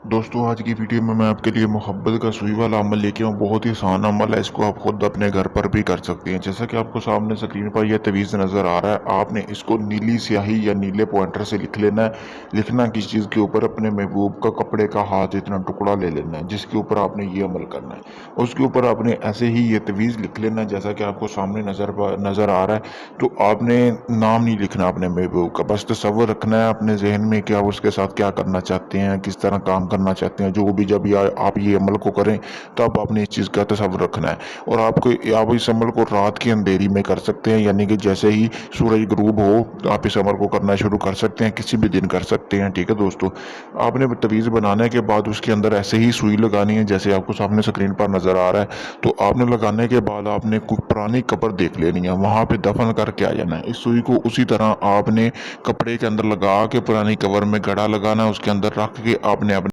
दोस्तों आज की वीडियो में मैं आपके लिए मोहब्बत का सुई वाला अमल लेके आऊँ। बहुत ही आसान अमल है। इसको आप खुद अपने घर पर भी कर सकते हैं। जैसा कि आपको सामने स्क्रीन पर यह तवीज़ नज़र आ रहा है, आपने इसको नीली स्याही या नीले पॉइंटर से लिख लेना है। लिखना किस चीज़ के ऊपर, अपने महबूब का कपड़े का हाथ इतना टुकड़ा ले लेना है जिसके ऊपर आपने ये अमल करना है। उसके ऊपर आपने ऐसे ही ये तवीज़ लिख लेना है जैसा कि आपको सामने नज़र आ रहा है। तो आपने नाम नहीं लिखना अपने महबूब का, बस तसव्वुर रखना है अपने जहन में कि आप उसके साथ क्या करना चाहते हैं, किस तरह काम करना चाहते हैं। जो भी जब आप ये अमल को करें तब आपने इस चीज़ का तसव्वुर रखना है। और आप इस अमल को रात की अंधेरी में कर सकते हैं, यानी कि जैसे ही सूरज गुरूब हो तो आप इस अमल को करना शुरू कर सकते हैं। किसी भी दिन कर सकते हैं, ठीक है दोस्तों। आपने तवीज़ बनाने के बाद उसके अंदर ऐसे ही सुई लगानी है जैसे आपको सामने स्क्रीन पर नज़र आ रहा है। तो आपने लगाने के बाद आपने कोई पुरानी कब्र देख लेनी है, वहाँ पे दफन करके आ जाना है। इस सुई को उसी तरह आपने कपड़े के अंदर लगा के पुरानी कब्र में गड़ा लगाना है, उसके अंदर रख के आपने अपने